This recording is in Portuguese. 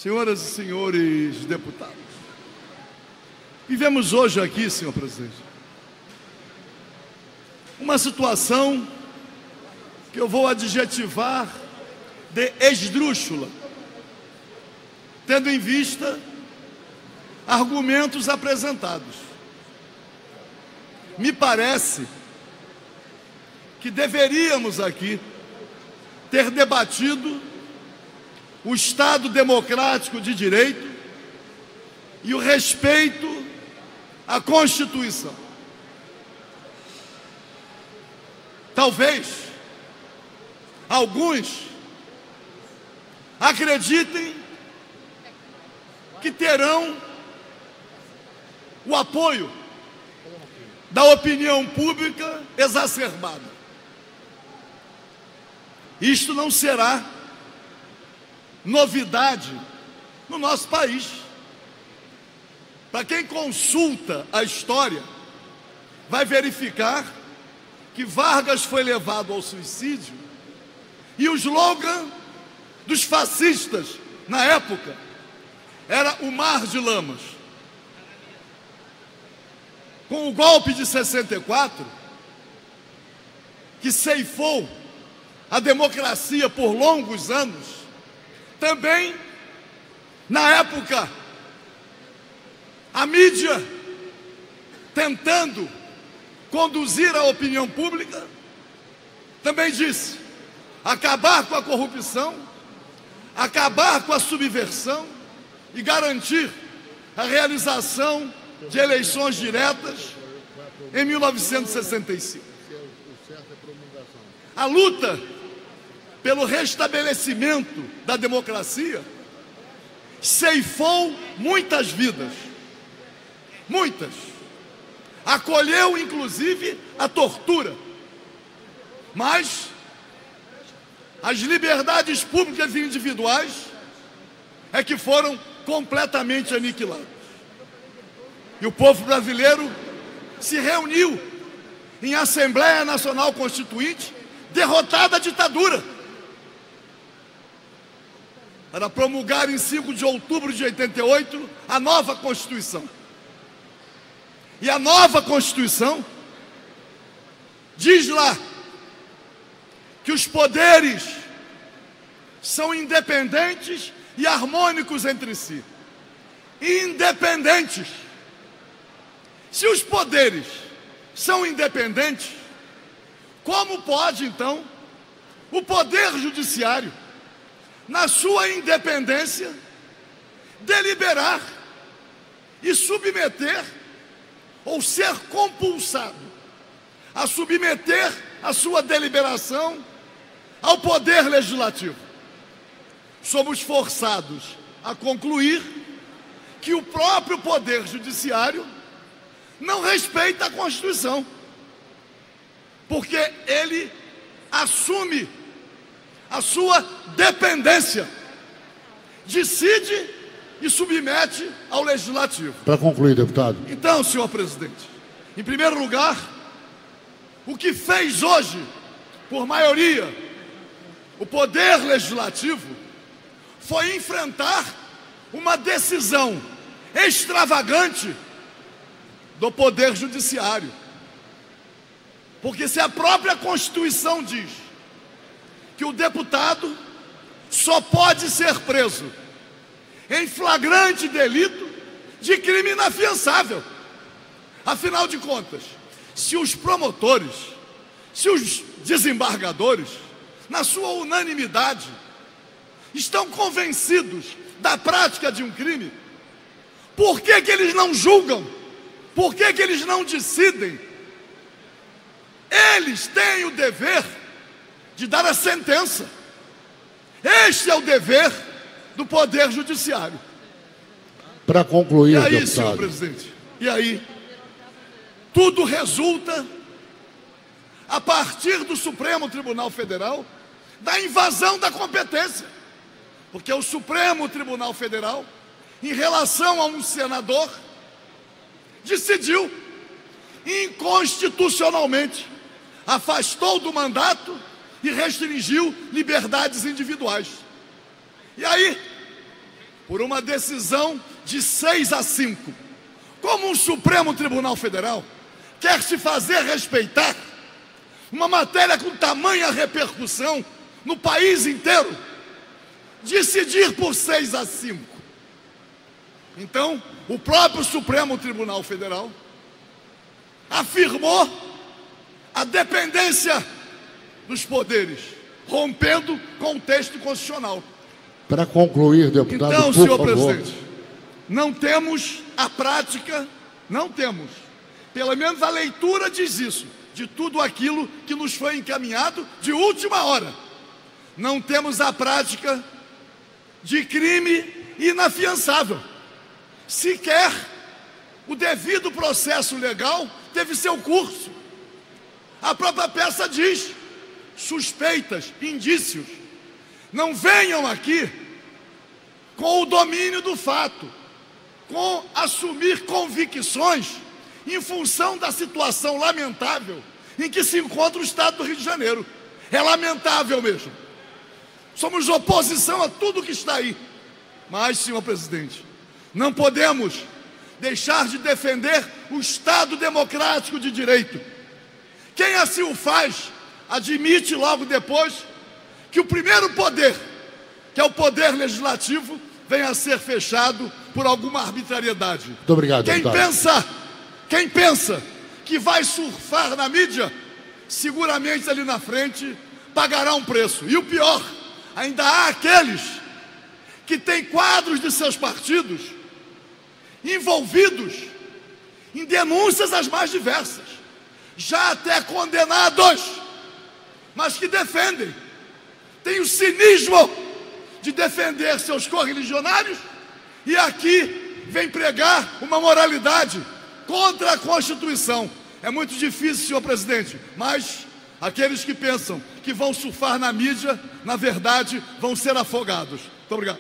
Senhoras e senhores deputados, vivemos hoje aqui, senhor presidente, uma situação que eu vou adjetivar de esdrúxula, tendo em vista argumentos apresentados. Me parece que deveríamos aqui ter debatido o Estado democrático de direito e o respeito à Constituição. Talvez alguns acreditem que terão o apoio da opinião pública exacerbada. Isto não será novidade no nosso país. Para quem consulta a história, vai verificar que Vargas foi levado ao suicídio e o slogan dos fascistas na época era o mar de lamas. Com o golpe de 64, que ceifou a democracia por longos anos, também, na época, a mídia tentando conduzir a opinião pública, também disse: acabar com a corrupção, acabar com a subversão e garantir a realização de eleições diretas em 1965. A luta pelo restabelecimento da democracia ceifou muitas vidas, muitas. Acolheu, inclusive, a tortura. Mas as liberdades públicas e individuais é que foram completamente aniquiladas. E o povo brasileiro se reuniu em Assembleia Nacional Constituinte, derrotada a ditadura, para promulgar em 5 de outubro de 88 a nova Constituição. E a nova Constituição diz lá que os poderes são independentes e harmônicos entre si. Independentes. Se os poderes são independentes, como pode, então, o Poder Judiciário, na sua independência, deliberar e submeter, ou ser compulsado a submeter a sua deliberação ao Poder Legislativo? Somos forçados a concluir que o próprio Poder Judiciário não respeita a Constituição, porque ele assume a sua dependência, decide e submete ao Legislativo. Para concluir, deputado. Então, senhor presidente, em primeiro lugar, o que fez hoje, por maioria, o Poder Legislativo foi enfrentar uma decisão extravagante do Poder Judiciário. Porque se a própria Constituição diz que o deputado só pode ser preso em flagrante delito de crime inafiançável. Afinal de contas, se os promotores, se os desembargadores, na sua unanimidade, estão convencidos da prática de um crime, por que que eles não julgam? Por que que eles não decidem? Eles têm o dever de dar a sentença. Este é o dever do Poder Judiciário. Para concluir, e aí, deputado. senhor presidente, e aí, tudo resulta, a partir do Supremo Tribunal Federal, da invasão da competência. Porque o Supremo Tribunal Federal, em relação a um senador, decidiu inconstitucionalmente, afastou do mandato e restringiu liberdades individuais. E aí, por uma decisão de 6-5. Como um Supremo Tribunal Federal quer se fazer respeitar, uma matéria com tamanha repercussão no país inteiro, decidir por 6-5. Então, o próprio Supremo Tribunal Federal afirmou a dependência dos poderes, rompendo com o texto constitucional. Para concluir, deputado, então, por senhor favor. presidente, não temos a prática, não temos, pelo menos a leitura diz isso, de tudo aquilo que nos foi encaminhado de última hora. Não temos a prática de crime inafiançável. Sequer o devido processo legal teve seu curso. A própria peça diz: suspeitas, indícios. Não venham aqui com o domínio do fato, com assumir convicções em função da situação lamentável em que se encontra o Estado do Rio de Janeiro. É lamentável mesmo. Somos oposição a tudo que está aí. Mas, senhor presidente, não podemos deixar de defender o Estado democrático de direito. Quem assim o faz, admite logo depois que o primeiro poder, que é o poder legislativo, venha a ser fechado por alguma arbitrariedade. Muito obrigado, deputado. Quem pensa que vai surfar na mídia, seguramente ali na frente pagará um preço. E o pior, ainda há aqueles que têm quadros de seus partidos envolvidos em denúncias as mais diversas, já até condenados, mas que defendem, têm o cinismo de defender seus correligionários e aqui vem pregar uma moralidade contra a Constituição. É muito difícil, senhor presidente, mas aqueles que pensam que vão surfar na mídia, na verdade, vão ser afogados. Muito obrigado.